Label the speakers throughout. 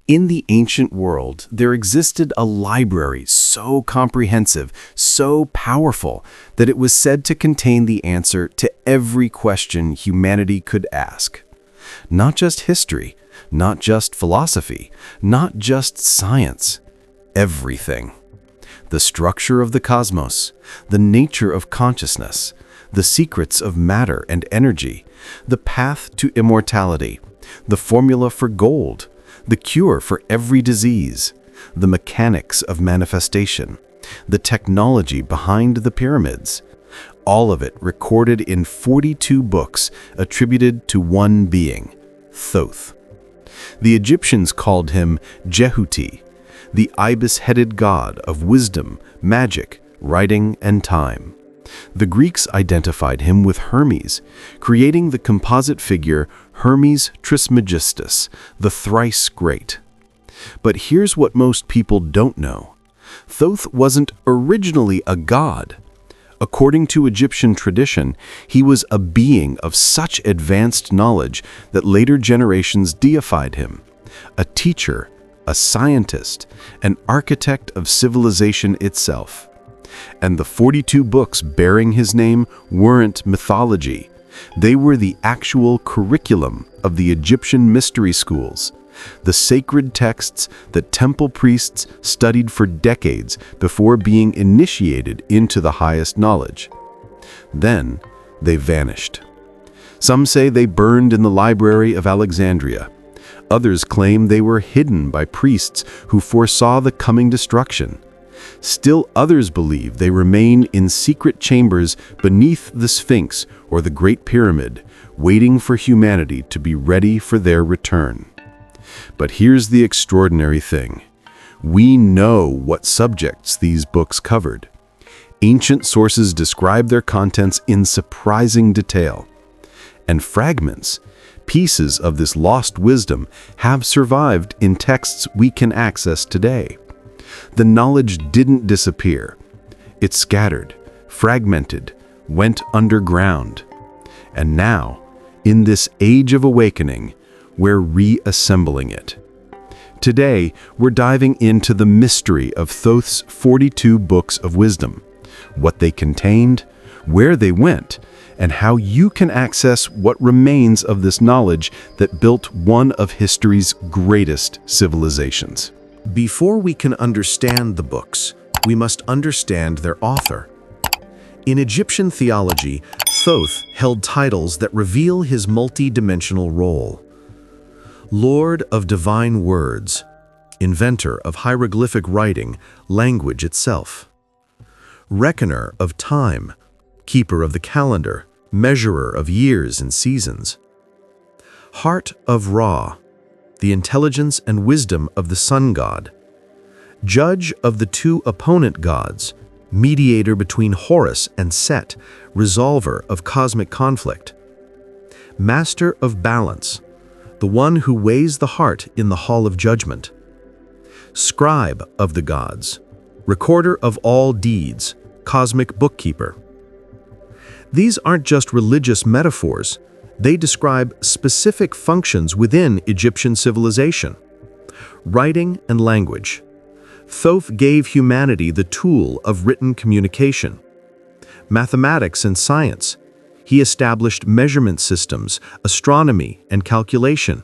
Speaker 1: In the ancient world, there existed a library so comprehensive, so powerful, that it was said to contain the answer to every question humanity could ask. Not just history, not just philosophy, not just science. Everything. The structure of the cosmos, the nature of consciousness, the secrets of matter and energy, the path to immortality, the formula for gold, the cure for every disease, the mechanics of manifestation, the technology behind the pyramids, all of it recorded in 42 books attributed to one being, Thoth. The Egyptians called him Jehuti, the ibis-headed god of wisdom, magic, writing, and time. The Greeks identified him with Hermes, creating the composite figure Hermes Trismegistus, the thrice great. But here's what most people don't know. Thoth wasn't originally a god. According to Egyptian tradition, he was a being of such advanced knowledge that later generations deified him. A teacher, a scientist, an architect of civilization itself. And the 42 books bearing his name weren't mythology. They were the actual curriculum of the Egyptian mystery schools, the sacred texts that temple priests studied for decades before being initiated into the highest knowledge. Then they vanished. Some say they burned in the Library of Alexandria. Others claim they were hidden by priests who foresaw the coming destruction. Still others believe they remain in secret chambers beneath the Sphinx or the Great Pyramid, waiting for humanity to be ready for their return. But here's the extraordinary thing. We know what subjects these books covered. Ancient sources describe their contents in surprising detail. And fragments, pieces of this lost wisdom, have survived in texts we can access today. The knowledge didn't disappear. It scattered, fragmented, went underground. And now, in this age of awakening, we're reassembling it. Today, we're diving into the mystery of Thoth's 42 books of wisdom, what they contained, where they went, and how you can access what remains of this knowledge that built one of history's greatest civilizations.
Speaker 2: Before we can understand the books, we must understand their author. In Egyptian theology, Thoth held titles that reveal his multi-dimensional role. Lord of divine words, inventor of hieroglyphic writing, language itself. Reckoner of time, keeper of the calendar, measurer of years and seasons. Heart of Ra, the intelligence and wisdom of the sun god. Judge of the two opponent gods, mediator between Horus and Set, resolver of cosmic conflict. Master of balance, the one who weighs the heart in the hall of judgment. Scribe of the gods, recorder of all deeds, cosmic bookkeeper. These aren't just religious metaphors. They describe specific functions within Egyptian civilization. Writing and language. Thoth gave humanity the tool of written communication. Mathematics and science. He established measurement systems, astronomy, and calculation.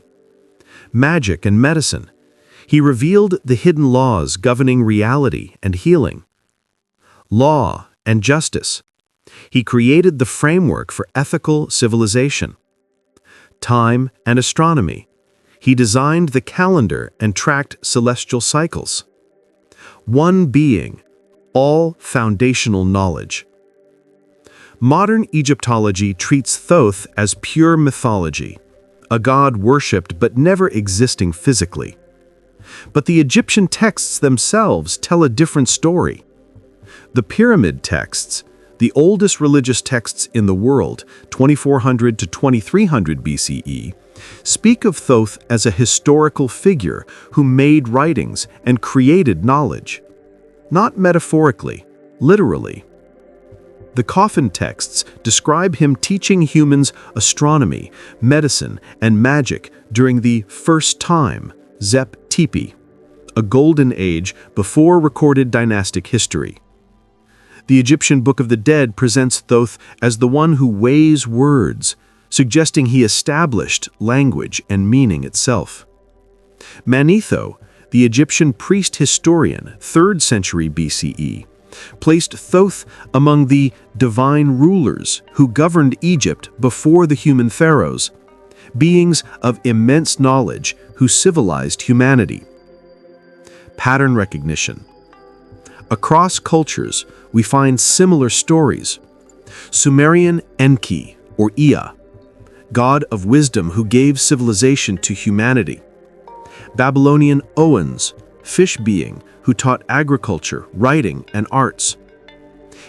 Speaker 2: Magic and medicine. He revealed the hidden laws governing reality and healing. Law and justice. He created the framework for ethical civilization. Time and astronomy. He designed the calendar and tracked celestial cycles. One being, all foundational knowledge. Modern Egyptology treats Thoth as pure mythology, a god worshipped but never existing physically. But the Egyptian texts themselves tell a different story. The pyramid texts, the oldest religious texts in the world, 2400 to 2300 BCE, speak of Thoth as a historical figure who made writings and created knowledge. Not metaphorically, literally. The coffin texts describe him teaching humans astronomy, medicine, and magic during the first time, Zep Tepe, a golden age before recorded dynastic history. The Egyptian Book of the Dead presents Thoth as the one who weighs words, suggesting he established language and meaning itself. Manetho, the Egyptian priest historian, 3rd century BCE, placed Thoth among the divine rulers who governed Egypt before the human pharaohs, beings of immense knowledge who civilized humanity. Pattern recognition. Across cultures, we find similar stories. Sumerian Enki, or Ea, god of wisdom who gave civilization to humanity. Babylonian Owens, fish being who taught agriculture, writing, and arts.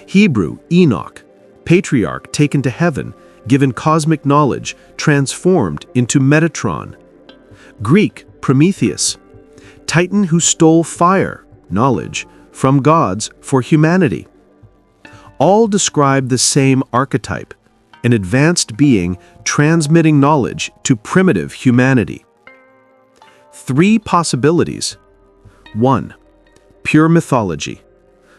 Speaker 2: Hebrew Enoch, patriarch taken to heaven, given cosmic knowledge, transformed into Metatron. Greek Prometheus, Titan who stole fire, knowledge, from gods for humanity. All describe the same archetype, an advanced being transmitting knowledge to primitive humanity. 3 possibilities. 1. Pure mythology.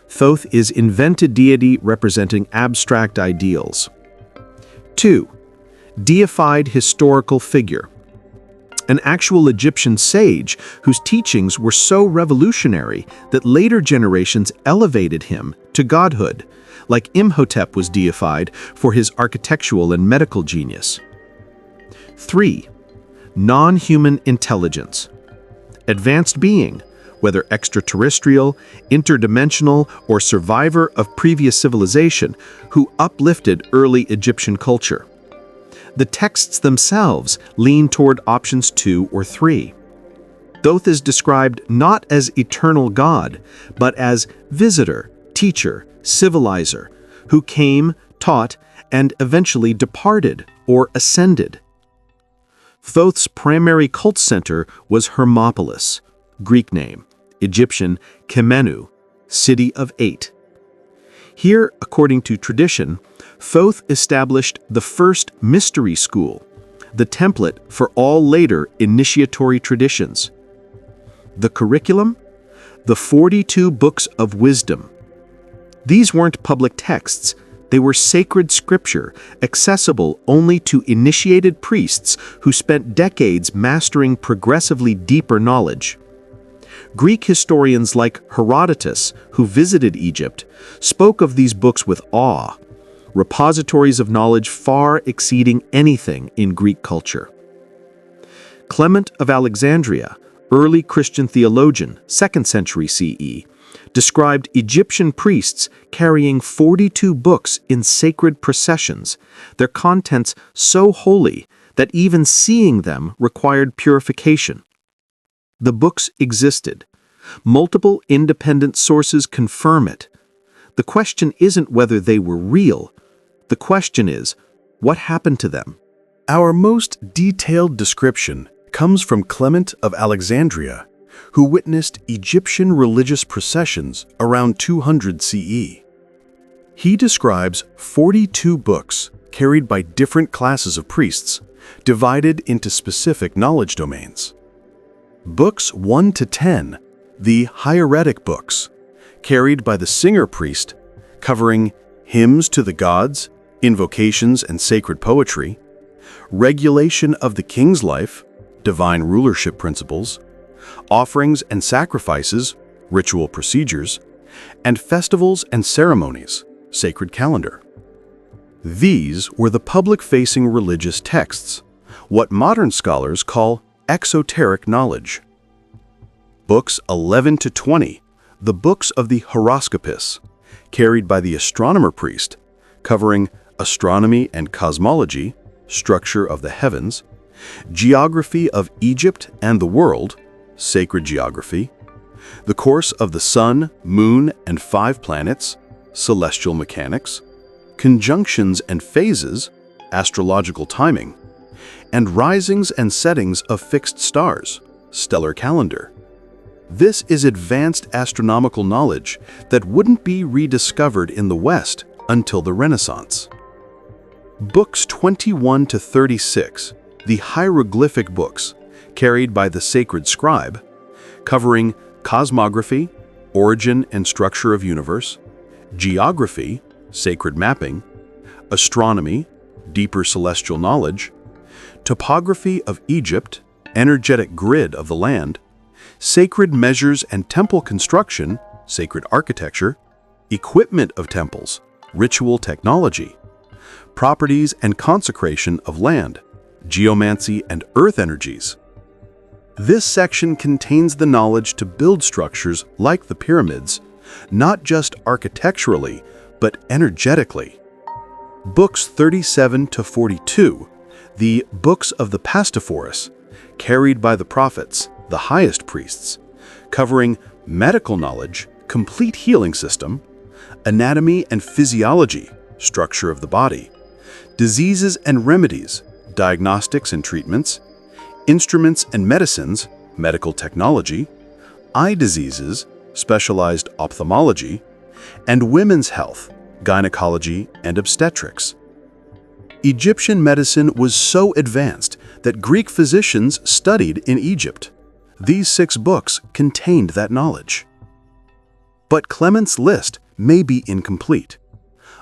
Speaker 2: Thoth is invented deity representing abstract ideals. 2. Deified historical figure. An actual Egyptian sage whose teachings were so revolutionary that later generations elevated him to godhood, like Imhotep was deified for his architectural and medical genius. 3. Non-human intelligence. Advanced being, whether extraterrestrial, interdimensional, or survivor of previous civilization, who uplifted early Egyptian culture. The texts themselves lean toward options 2 or 3. Thoth is described not as eternal God, but as visitor, teacher, civilizer, who came, taught, and eventually departed or ascended. Thoth's primary cult center was Hermopolis, Greek name, Egyptian Kemenu, city of 8. Here, according to tradition, Thoth established the first mystery school, the template for all later initiatory traditions. The curriculum? The 42 books of wisdom. These weren't public texts, they were sacred scripture, accessible only to initiated priests who spent decades mastering progressively deeper knowledge. Greek historians like Herodotus, who visited Egypt, spoke of these books with awe, repositories of knowledge far exceeding anything in Greek culture. Clement of Alexandria, early Christian theologian, 2nd century CE, described Egyptian priests carrying 42 books in sacred processions, their contents so holy that even seeing them required purification. The books existed. Multiple independent sources confirm it. The question isn't whether they were real. The question is, what happened to them?
Speaker 1: Our most detailed description comes from Clement of Alexandria, who witnessed Egyptian religious processions around 200 CE. He describes 42 books carried by different classes of priests, divided into specific knowledge domains. Books 1 to 10, the hieratic books, carried by the singer priest, covering hymns to the gods, invocations and sacred poetry, regulation of the king's life, divine rulership principles, offerings and sacrifices, ritual procedures, and festivals and ceremonies, sacred calendar. These were the public-facing religious texts, what modern scholars call esoteric knowledge. Books 11 to 20, the books of the horoscopus, carried by the astronomer priest, covering astronomy and cosmology, structure of the heavens, geography of Egypt and the world, sacred geography, the course of the sun, moon, and 5 planets, celestial mechanics, conjunctions and phases, astrological timing, and risings and settings of fixed stars, stellar calendar. This is advanced astronomical knowledge that wouldn't be rediscovered in the West until the Renaissance. Books 21 to 36, the hieroglyphic books, carried by the sacred scribe,
Speaker 3: covering cosmography, origin and structure of universe, geography, sacred mapping, astronomy, deeper celestial knowledge, topography of Egypt, energetic grid of the land, sacred measures and temple construction, sacred architecture, equipment of temples, ritual technology, properties and consecration of land, geomancy and earth energies. This section contains the knowledge to build structures like the pyramids, not just architecturally, but energetically. Books 37 to 42, the Books of the Pastophorus, carried by the prophets, the highest priests, covering medical knowledge, complete healing system, anatomy and physiology, structure of the body, diseases and remedies, diagnostics and treatments, instruments and medicines, medical technology, eye diseases, specialized ophthalmology, and women's health, gynecology and obstetrics. Egyptian medicine was so advanced that Greek physicians studied in Egypt. These 6 books contained that knowledge. But Clement's list may be incomplete.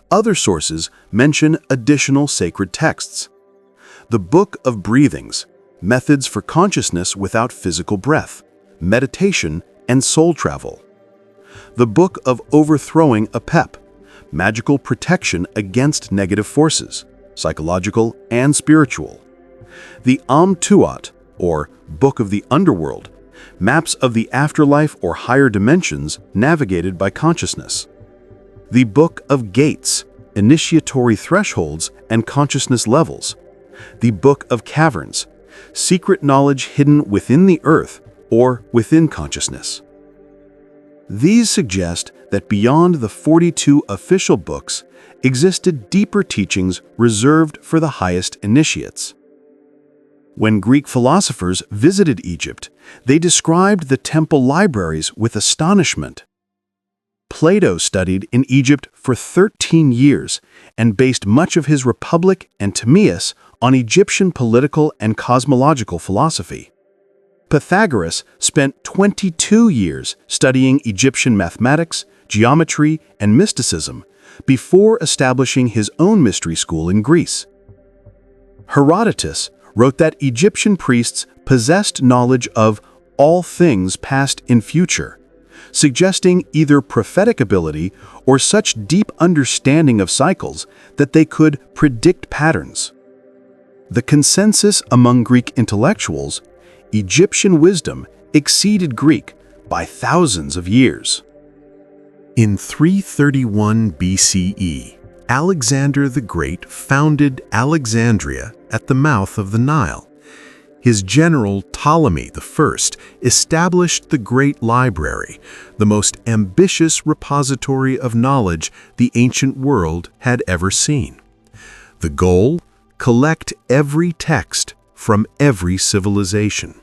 Speaker 3: Other sources mention additional sacred texts. The Book of Breathings, Methods for Consciousness Without Physical Breath, Meditation and Soul Travel. The Book of Overthrowing Apep, Magical Protection Against Negative Forces, Psychological and Spiritual. The Tuat, or Book of the Underworld, Maps of the Afterlife or Higher Dimensions Navigated by Consciousness. The Book of Gates, Initiatory Thresholds and Consciousness Levels. The Book of Caverns, Secret Knowledge Hidden Within the Earth or Within Consciousness. These suggest that beyond the 42 official books existed deeper teachings reserved for the highest initiates. When Greek philosophers visited Egypt, they described the temple libraries with astonishment. Plato studied in Egypt for 13 years and based much of his Republic and Timaeus on Egyptian political and cosmological philosophy. Pythagoras spent 22 years studying Egyptian mathematics, geometry, and mysticism before establishing his own mystery school in Greece. Herodotus wrote that Egyptian priests possessed knowledge of all things past and future, suggesting either prophetic ability or such deep understanding of cycles that they could predict patterns. The consensus among Greek intellectuals, Egyptian wisdom exceeded Greek by thousands of years.
Speaker 2: In 331 BCE, Alexander the Great founded Alexandria at the mouth of the Nile. His general Ptolemy I established the Great Library, the most ambitious repository of knowledge the ancient world had ever seen. The goal? Collect every text from every civilization.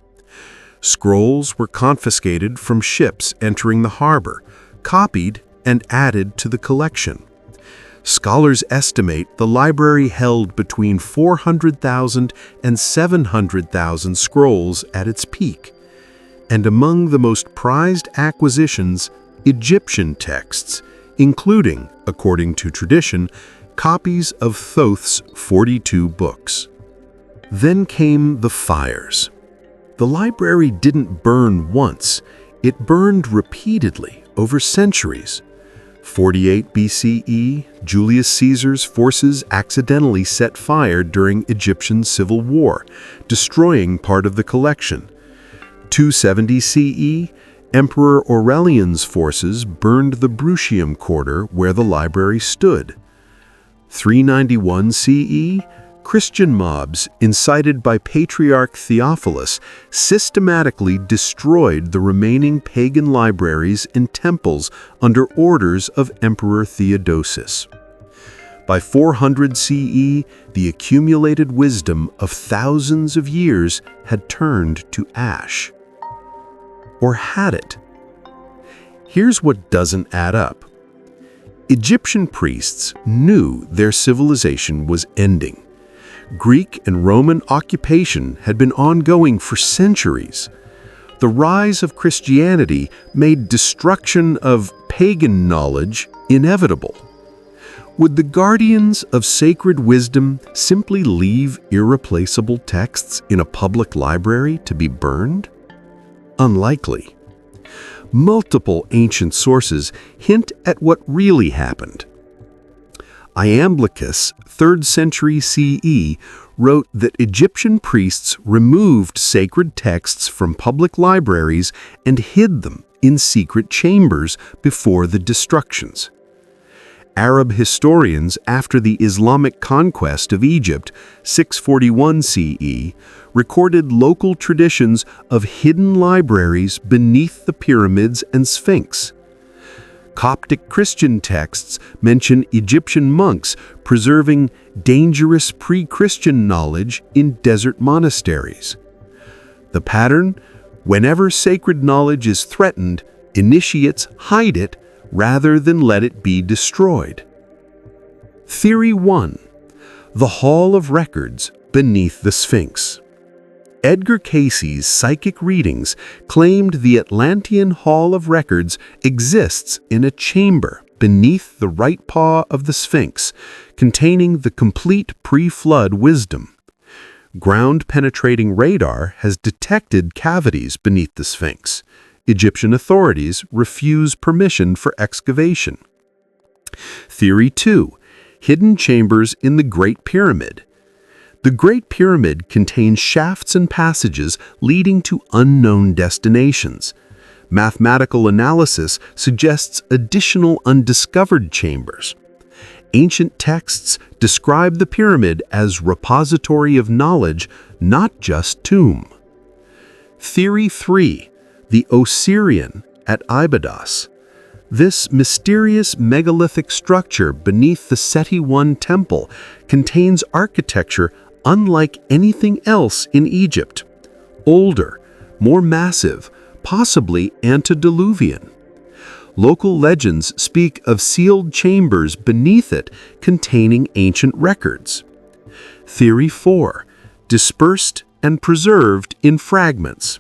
Speaker 2: Scrolls were confiscated from ships entering the harbor, copied and added to the collection. Scholars estimate the library held between 400,000 and 700,000 scrolls at its peak. And among the most prized acquisitions, Egyptian texts, including, according to tradition, copies of Thoth's 42 books. Then came the fires. The library didn't burn once, it burned repeatedly over centuries. 48 BCE, Julius Caesar's forces accidentally set fire during Egyptian civil war, destroying part of the collection. 270 CE, Emperor Aurelian's forces burned the Brutium quarter where the library stood. 391 CE, Christian mobs, incited by Patriarch Theophilus, systematically destroyed the remaining pagan libraries and temples under orders of Emperor Theodosius. By 400 CE, the accumulated wisdom of thousands of years had turned to ash. Or had it? Here's what doesn't add up. Egyptian priests knew their civilization was ending. Greek and Roman occupation had been ongoing for centuries.
Speaker 3: The rise of Christianity made destruction of pagan knowledge inevitable. Would the guardians of sacred wisdom simply leave irreplaceable texts in a public library to be burned? Unlikely. Multiple ancient sources hint at what really happened. Iamblichus, 3rd century CE, wrote that Egyptian priests removed sacred texts from public libraries and hid them in secret chambers before the destructions. Arab historians after the Islamic conquest of Egypt, 641 CE, recorded local traditions of hidden libraries beneath the pyramids and Sphinx. Coptic Christian texts mention Egyptian monks preserving dangerous pre-Christian knowledge in desert monasteries. The pattern: whenever sacred knowledge is threatened, initiates hide it rather than let it be destroyed. Theory 1. The Hall of Records beneath the Sphinx. Edgar Cayce's psychic readings claimed the Atlantean Hall of Records exists in a chamber beneath the right paw of the Sphinx, containing the complete pre-flood wisdom. Ground-penetrating radar has detected cavities beneath the Sphinx. Egyptian authorities refuse permission for excavation. Theory 2. Hidden chambers in the Great Pyramid. The Great Pyramid contains shafts and passages leading to unknown destinations. Mathematical analysis suggests additional undiscovered chambers. Ancient texts describe the pyramid as repository of knowledge, not just tomb. Theory 3. The Osirian at Abydos. This mysterious megalithic structure beneath the Seti I temple contains architecture unlike anything else in Egypt. Older, more massive, possibly antediluvian. Local legends speak of sealed chambers beneath it containing ancient records. Theory 4. Dispersed and preserved in fragments.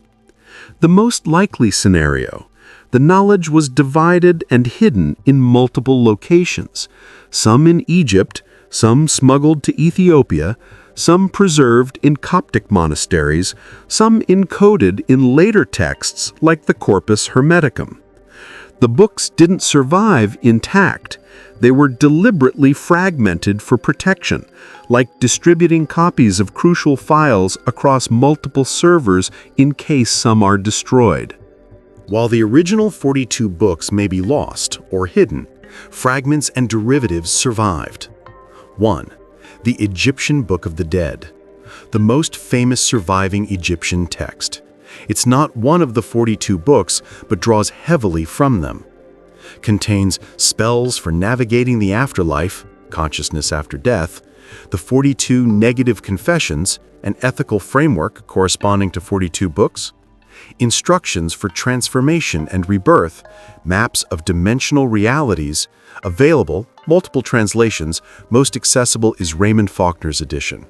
Speaker 3: The most likely scenario: the knowledge was divided and hidden in multiple locations, some in Egypt, some smuggled to Ethiopia, some preserved in Coptic monasteries, some encoded in later texts like the Corpus Hermeticum. The books didn't survive intact. They were deliberately fragmented for protection, like distributing copies of crucial files across multiple servers in case some are destroyed.
Speaker 2: While the original 42 books may be lost or hidden, fragments and derivatives survived. 1. The Egyptian Book of the Dead, the most famous surviving Egyptian text. It's not one of the 42 books, but draws heavily from them. Contains spells for navigating the afterlife, consciousness after death, the 42 negative confessions, an ethical framework corresponding to 42 books, instructions for transformation and rebirth, maps of dimensional realities, available, multiple translations, most accessible is Raymond Faulkner's edition.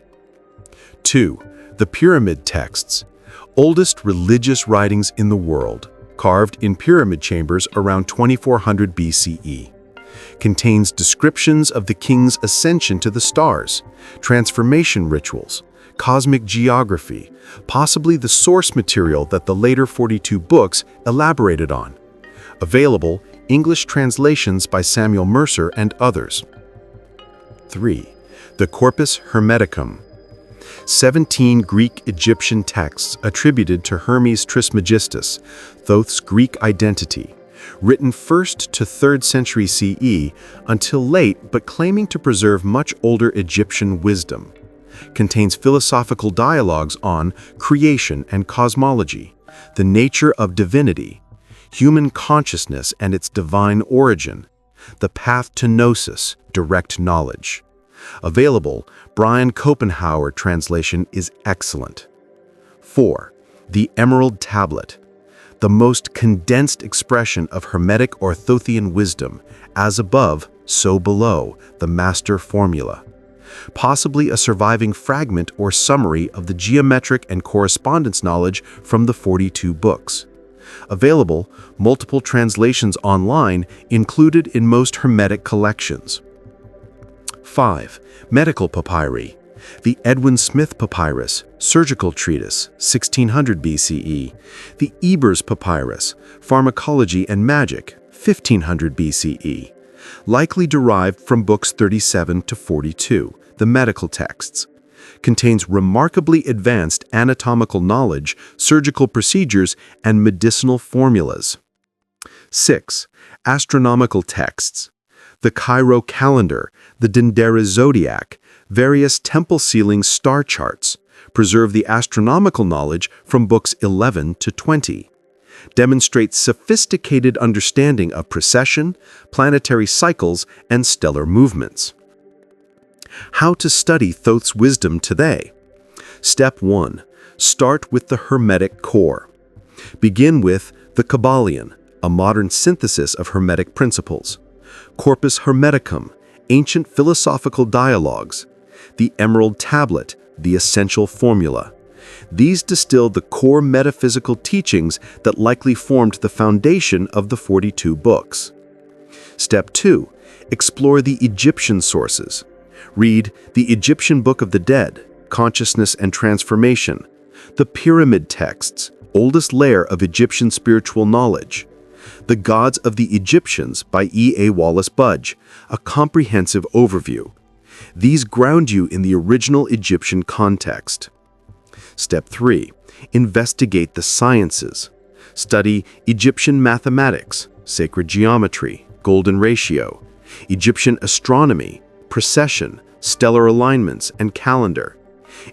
Speaker 2: 2. The Pyramid Texts, oldest religious writings in the world, carved in pyramid chambers around 2400 BCE. Contains descriptions of the king's ascension to the stars, transformation rituals, cosmic geography, possibly the source material that the later 42 books elaborated on. Available, English translations by Samuel Mercer and others. 3. The Corpus Hermeticum. 17 Greek-Egyptian texts attributed to Hermes Trismegistus, Thoth's Greek identity, written 1st to 3rd century CE until late but claiming to preserve much older Egyptian wisdom. Contains philosophical dialogues on creation and cosmology, the nature of divinity, human consciousness and its divine origin, the path to gnosis, direct knowledge. Available, Brian Copenhauer translation is excellent. 4. The Emerald Tablet, the most condensed expression of Hermetic or Thothian wisdom, as above, so below, the master formula.
Speaker 3: possibly a surviving fragment or summary of the geometric and correspondence knowledge from the 42 books. Available, multiple translations online included in most Hermetic collections. 5. Medical papyri. The Edwin Smith Papyrus, surgical treatise, 1600 BCE. The Ebers Papyrus, pharmacology and magic, 1500 BCE. Likely derived from books 37 to 42, the medical texts. Contains remarkably advanced anatomical knowledge, surgical procedures, and medicinal formulas. 6. Astronomical texts. The Cairo calendar, the Dendera zodiac, various temple ceiling star charts, preserve the astronomical knowledge from books 11 to 20. Demonstrate sophisticated understanding of precession, planetary cycles, and stellar movements. How to study Thoth's wisdom today. Step 1. Start with the Hermetic core. Begin with the Kabbalion, a modern synthesis of Hermetic principles. Corpus Hermeticum, ancient philosophical dialogues. The Emerald Tablet, the essential formula. These distill the core metaphysical teachings that likely formed the foundation of the 42 books. Step 2. Explore the Egyptian sources. Read the Egyptian Book of the Dead, Consciousness and Transformation, the Pyramid Texts, oldest layer of Egyptian spiritual knowledge, The Gods of the Egyptians by E. A. Wallace Budge, a comprehensive overview. These ground you in the original Egyptian context. Step 3. Investigate the sciences. Study Egyptian mathematics, sacred geometry, golden ratio, Egyptian astronomy, precession, stellar alignments, and calendar,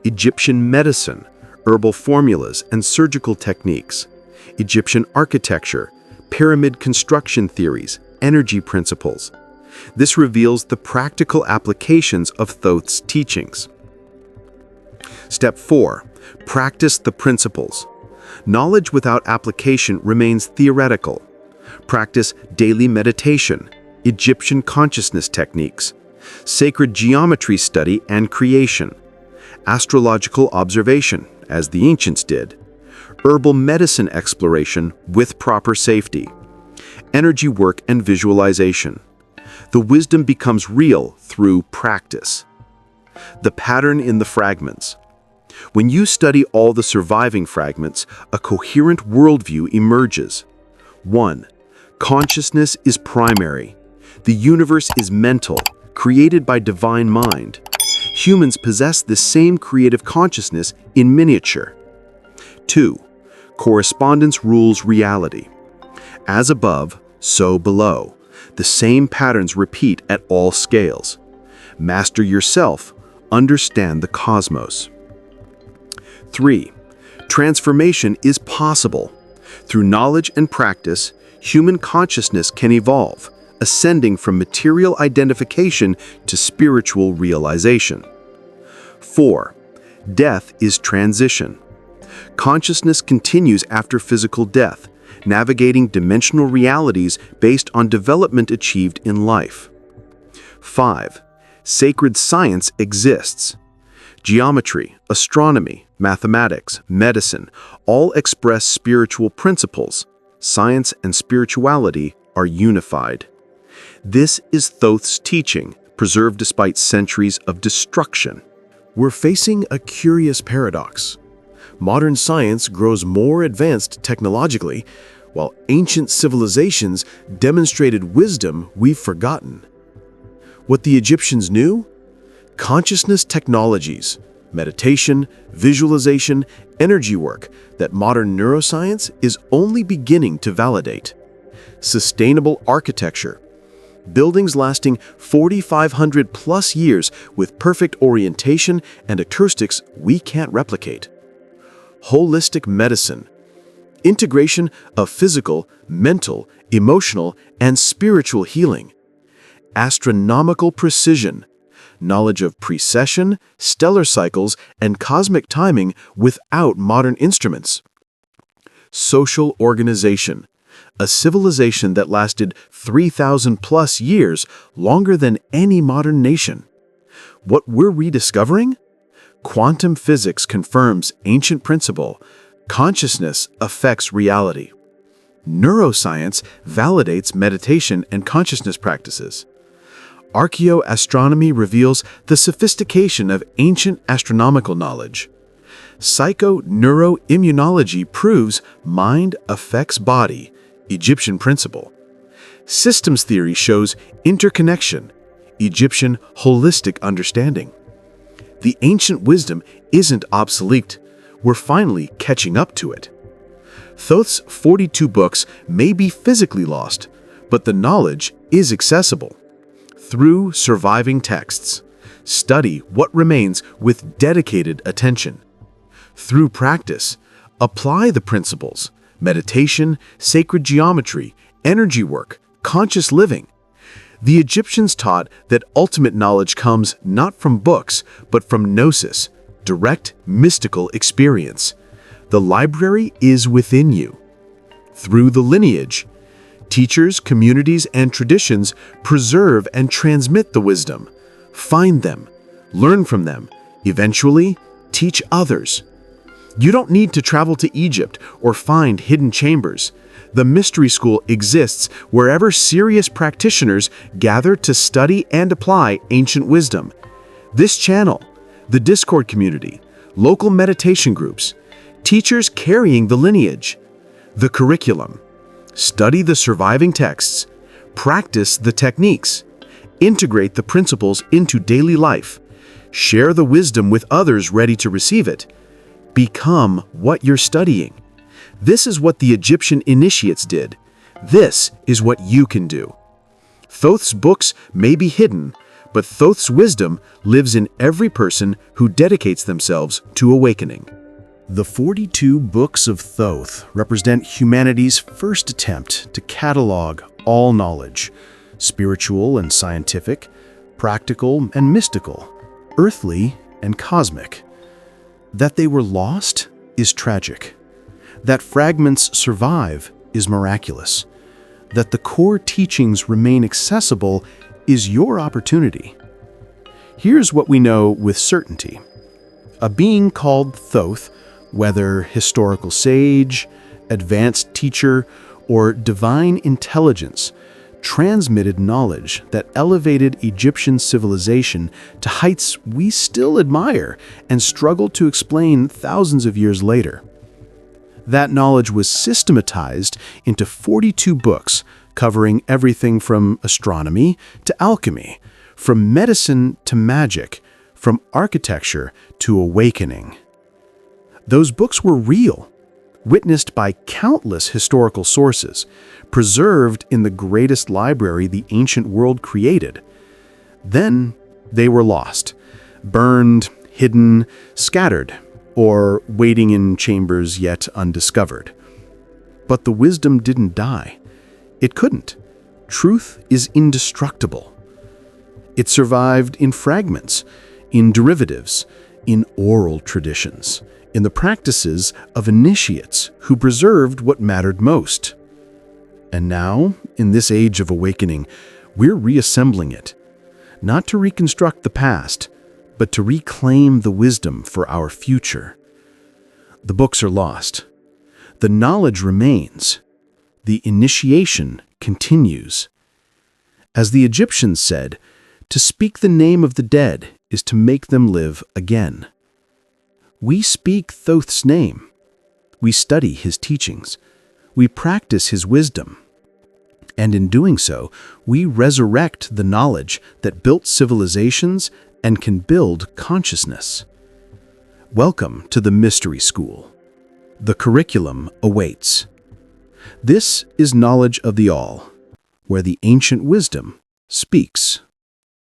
Speaker 3: Egyptian medicine, herbal formulas and surgical techniques, Egyptian architecture, pyramid construction theories, energy principles. This reveals the practical applications of Thoth's teachings. Step 4. Practice the principles. Knowledge without application remains theoretical. Practice daily meditation, Egyptian consciousness techniques, sacred geometry study and creation, astrological observation, as the ancients did, herbal medicine exploration with proper safety, energy work and visualization. The wisdom becomes real through practice. The pattern in the fragments. When you study all the surviving fragments, a coherent worldview emerges. 1. Consciousness is primary. The universe is mental, created by divine mind. Humans possess this same creative consciousness in miniature. 2. Correspondence rules reality. As above, so below. The same patterns repeat at all scales. Master yourself. Understand the cosmos. 3. Transformation is possible. Through knowledge and practice, human consciousness can evolve, ascending from material identification to spiritual realization. 4. Death is transition. Consciousness continues after physical death, navigating dimensional realities based on development achieved in life. 5. Sacred science exists. Geometry, astronomy, mathematics, medicine, all express spiritual principles. Science and spirituality are unified. This is Thoth's teaching, preserved despite centuries of destruction.
Speaker 2: We're facing a curious paradox. Modern science grows more advanced technologically, while ancient civilizations demonstrated wisdom we've forgotten. What the Egyptians knew? Consciousness technologies, meditation, visualization, energy work that modern neuroscience is only beginning to validate. Sustainable architecture, buildings lasting 4,500 plus years with perfect orientation and acoustics we can't replicate. Holistic medicine, integration of physical, mental, emotional, and spiritual healing. Astronomical precision, knowledge of precession, stellar cycles, and cosmic timing without modern instruments. Social organization, a civilization that lasted 3,000 plus years, longer than any modern nation.
Speaker 3: What we're rediscovering? Quantum physics confirms ancient principle. Consciousness affects reality. Neuroscience validates meditation and consciousness practices. Archaeoastronomy reveals the sophistication of ancient astronomical knowledge. Psychoneuroimmunology proves mind affects body, Egyptian principle. Systems theory shows interconnection, Egyptian holistic understanding. The ancient wisdom isn't obsolete. We're finally catching up to it. Thoth's 42 books may be physically lost, but the knowledge is accessible. Through surviving texts, study what remains with dedicated attention. Through practice, apply the principles, meditation, sacred geometry, energy work, conscious living. The Egyptians taught that ultimate knowledge comes not from books, but from gnosis, direct mystical experience. The library is within you. Through the lineage, teachers, communities, and traditions preserve and transmit the wisdom. Find them, learn from them, eventually teach others. You don't need to travel to Egypt or find hidden chambers. The Mystery School exists wherever serious practitioners gather to study and apply ancient wisdom. This channel, the Discord community, local meditation groups, teachers carrying the lineage, the curriculum. Study the surviving texts, practice the techniques, integrate the principles into daily life, share the wisdom with others ready to receive it. Become what you're studying. This is what the Egyptian initiates did. This is what you can do. Thoth's books may be hidden, but Thoth's wisdom lives in every person who dedicates themselves to awakening.
Speaker 1: The 42 books of Thoth represent humanity's first attempt to catalog all knowledge, spiritual and scientific, practical and mystical, earthly and cosmic. That they were lost is tragic. That fragments survive is miraculous. That the core teachings remain accessible is your opportunity. Here's what we know with certainty. A being called Thoth, whether historical sage, advanced teacher, or divine intelligence, transmitted knowledge that elevated Egyptian civilization to heights we still admire and struggle to explain thousands of years later. That knowledge was systematized into 42 books covering everything from astronomy to alchemy, from medicine to magic, from architecture to awakening. Those books were real, witnessed by countless historical sources, preserved in the greatest library the ancient world created. Then they were lost, burned, hidden, scattered, or waiting in chambers yet undiscovered. But the wisdom didn't die. It couldn't. Truth is indestructible. It survived in fragments, in derivatives, in oral traditions, in the practices of initiates who preserved what mattered most. And now, in this age of awakening, we're reassembling it, not to reconstruct the past, but to reclaim the wisdom for our future. The books are lost. The knowledge remains. The initiation continues. As the Egyptians said, to speak the name of the dead is to make them live again. We speak Thoth's name. We study his teachings. We practice his wisdom. And in doing so, we resurrect the knowledge that built civilizations and can build consciousness. Welcome to the Mystery School. The curriculum awaits. This is knowledge of the all, where the ancient wisdom speaks.